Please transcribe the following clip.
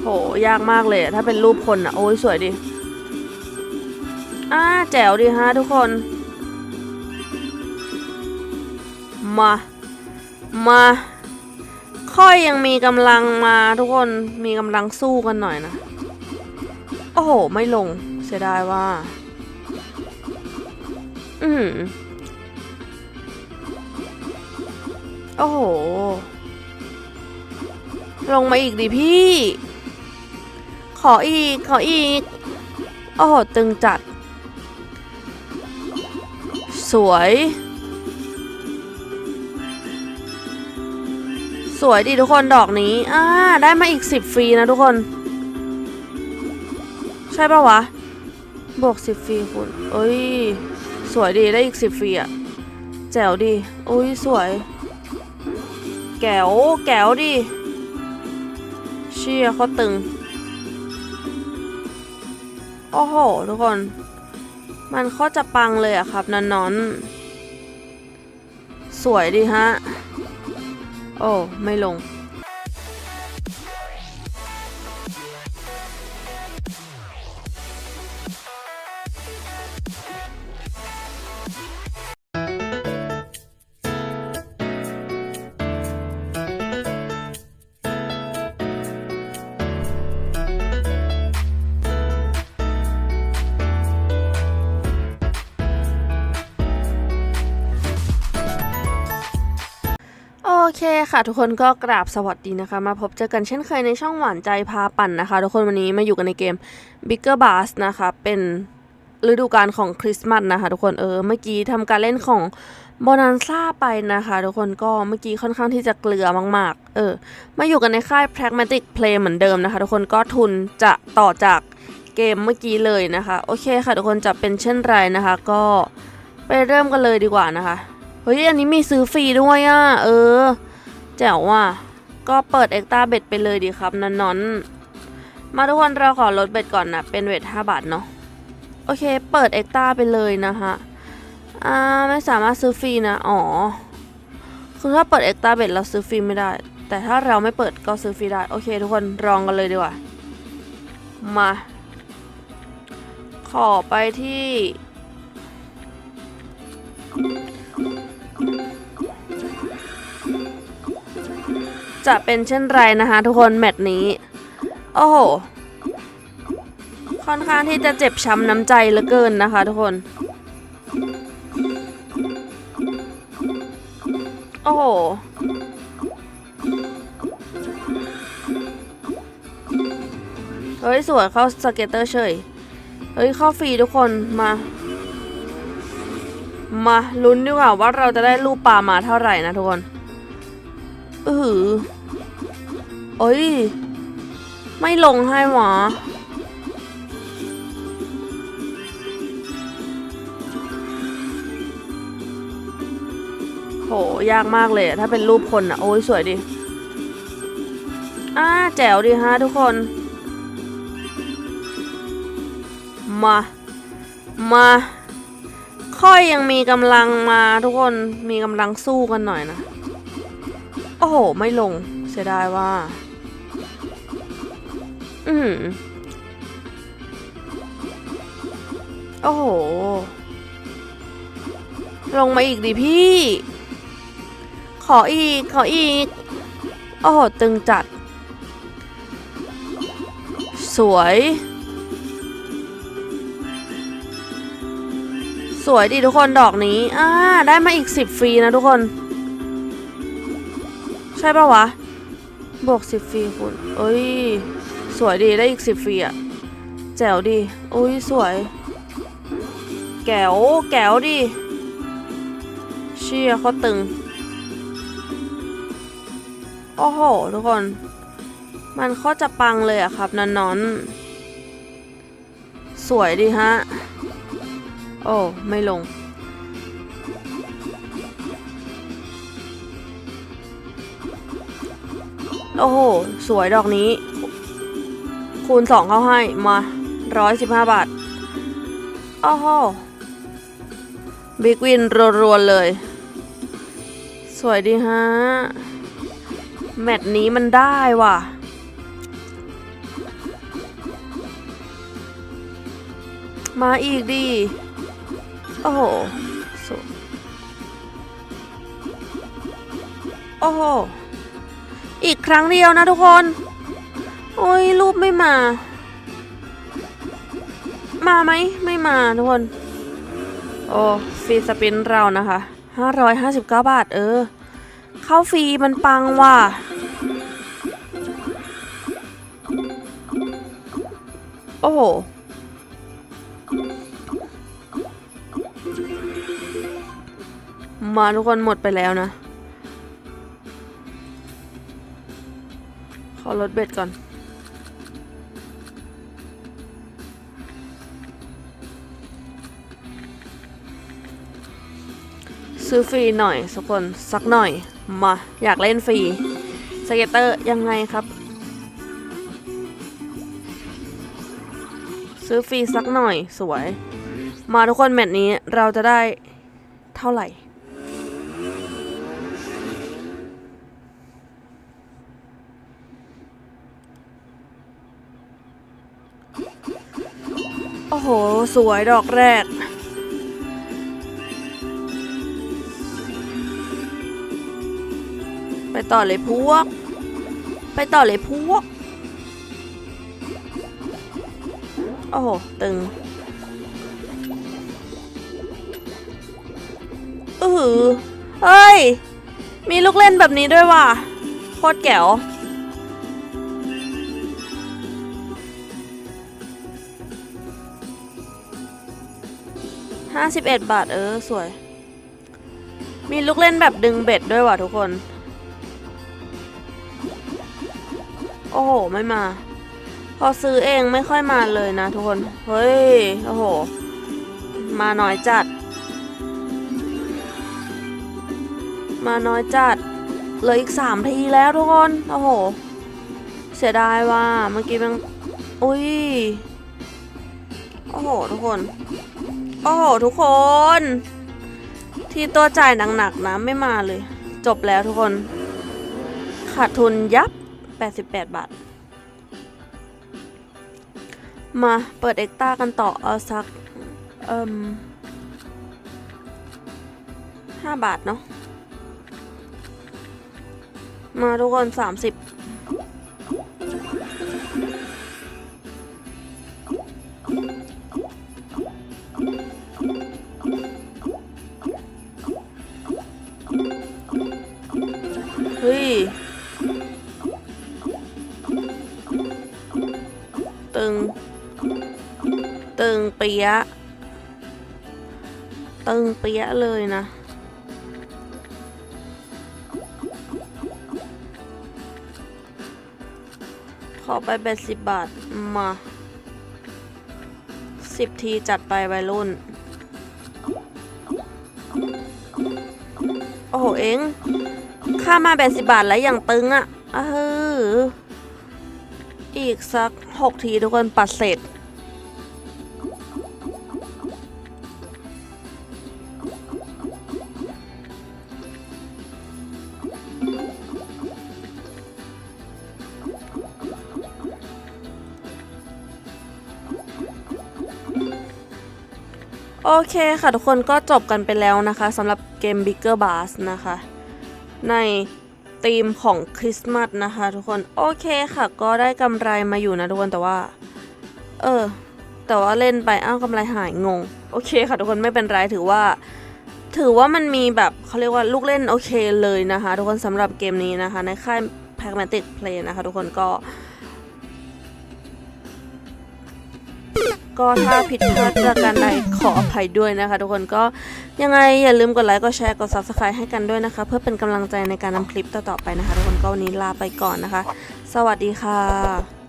โหยากมากเลยถ้าเป็นรูปคนอ่ะโอ้ยสวยดิแจ๋วดีฮะทุกคนมาค่อยยังมีกำลังมาทุกคนมีกำลังสู้กันหน่อยนะโอ้โหไม่ลงเสียดายว่าโอ้โหลงมาอีกดิพี่ขออีกโอ้โหตึงจัดสวยดีทุกคนดอกนี้ได้มาอีก10ฟรีนะทุกคนใช่ปะวะบวก10ฟรีคุณเอ้ยสวยดีได้อีก10ฟรีอะแจ๋วดีอุ้ยสวยแก๋วดิเชี่ยเขาตึงโอ้โหทุกคนมันเขาจะปังเลยอะครับนอนสวยดีฮะโอ้ไม่ลงโอเคค่ะทุกคนก็กราบสวัสดีนะคะมาพบเจอกันเช่นเคยในช่องหวานใจพาปั่นนะคะทุกคนวันนี้มาอยู่กันในเกม Bigger Bass นะคะเป็นฤดูกาลของคริสต์มาสนะคะทุกคนเมื่อกี้ทำการเล่นของโบนันซ่าไปนะคะทุกคนก็เมื่อกี้ค่อนข้างที่จะเกลือมากๆมาอยู่กันในค่าย Pragmatic Play เหมือนเดิมนะคะทุกคนก็ทุนจะต่อจากเกมเมื่อกี้เลยนะคะโอเคค่ะทุกคนจะเป็นเช่นไรนะคะก็ไปเริ่มกันเลยดีกว่านะคะเฮ้ยอันนี้มีซื้อฟรีด้วยแจ๋วว่ะก็เปิดเอ็กตาเบ็ดไปเลยดีครับนอนมาทุกคนเราขอลดเบ็ดก่อนนะเป็นเวท5 บาทเนาะโอเคเปิดเอ็กตาไปเลยนะคะไม่สามารถซื้อฟรีนะคือถ้าเปิดเอ็กตาเบ็ดเราซื้อฟรีไม่ได้แต่ถ้าเราไม่เปิดก็ซื้อฟรีได้โอเคทุกคนลองกันเลยดีกว่ามาขอไปที่จะเป็นเช่นไรนะคะทุกคนแมตช์นี้โอ้โหค่อนข้างที่จะเจ็บช้ำน้ำใจเหลือเกินนะคะทุกคนโอ้โหเฮ้ยสวยเข้าสเก็ตเตอร์เฉยเฮ้ยเข้าฟรีทุกคนมาลุ้นดีกว่าว่าเราจะได้รูปปลามาเท่าไหร่นะทุกคนเอ้ยไม่ลงให้หวะโหยากมากเลยถ้าเป็นรูปคนอ่ะโอ้ยสวยดิแจ๋วดีฮะทุกคนมาค่อยยังมีกำลังมาทุกคนมีกำลังสู้กันหน่อยนะโอ้โหไม่ลงเสียดายว่าโอ้โหลงมาอีกดิพี่ขออีกโอ้โหตึงจัดสวยดีทุกคนดอกนี้ได้มาอีก10ฟรีนะทุกคนใช่ปะวะบวก10ฟรีคุณเอ้ยสวยดีได้อีก10ฟรีอะแจ๋วดีอุ้ยสวยแก๋วดิเชี่ยเขาตึงโอ้โหทุกคนมันเขาจะปังเลยอะครับนอนสวยดีฮะโอ้ไม่ลงโอ้โหสวยดอกนี้คูณ2เข้าให้มา115 บาทโอ้โหบิ๊กวินรัวๆเลยสวยดีฮะแมตช์นี้มันได้ว่ะ มาอีกดิโอ้โหโอ้โหอีกครั้งเดียวนะทุกคนโอ้ยรูปไม่มาไหมไม่มาทุกคนโอ้ฟรีสปินเรานะคะ559 บาทเข้าฟรีมันปังว่ะโอ้โหมาทุกคนหมดไปแล้วนะขอลดเบ็ดก่อนซื้อฟรีหน่อยทุกคนสักหน่อยมาอยากเล่นฟรีสเก็ตเตอร์ยังไงครับซื้อฟรีสักหน่อยสวยมาทุกคนแมตช์นี้เราจะได้เท่าไหร่โอ้โหสวยดอกแรกไปต่อเลยพวกโอ้โหตึงเฮ้ยมีลูกเล่นแบบนี้ด้วยว่ะโคตรแก๋ว51 บาทสวยมีลูกเล่นแบบดึงเบ็ดด้วยว่ะทุกคนโอ้โหไม่มาพอซื้อเองไม่ค่อยมาเลยนะทุกคนเฮ้ยโอ้โหมาน้อยจัดเหลืออีก3 ทีแล้วทุกคนโอ้โหเสียดายว่าเมื่อกี้มันอุ้ยโอ้โหทุกคนที่ตัวจ่ายหนักๆนะไม่มาเลยจบแล้วทุกคนขาดทุนยับ88 บาทมาเปิดเอ็กต้ากันต่อเอาสัก5 บาทเนาะมาทุกคน30เฮ้ยตึงเปียะเลยนะขอไป80 บาทมา10 ทีจัดไปวัยรุ่นโอ้โหเอ็งค่ามา80 บาทแล้วอย่างตึงอ่ะอีกสัก6 ทีทุกคนปัดเสร็จโอเคค่ะทุกคนก็จบกันไปแล้วนะคะสำหรับเกม Bigger Bass นะคะในธีมของคริสต์มาสนะคะทุกคนโอเคค่ะก็ได้กำไรมาอยู่นะทุกคนแต่ว่าเล่นไปกำไรหายงงโอเคค่ะทุกคนไม่เป็นไรถือว่ามันมีแบบเขาเรียกว่าลูกเล่นโอเคเลยนะคะทุกคนสำหรับเกมนี้นะคะในค่าย Pragmatic Play นะคะทุกคนก็ถ้าผิดพลาดประการใดขออภัยด้วยนะคะทุกคนก็ยังไงอย่าลืมกดไลค์กดแชร์กด Subscribe ให้กันด้วยนะคะเพื่อเป็นกำลังใจในการนำคลิปต่อๆไปนะคะทุกคนก็วันนี้ลาไปก่อนนะคะสวัสดีค่ะ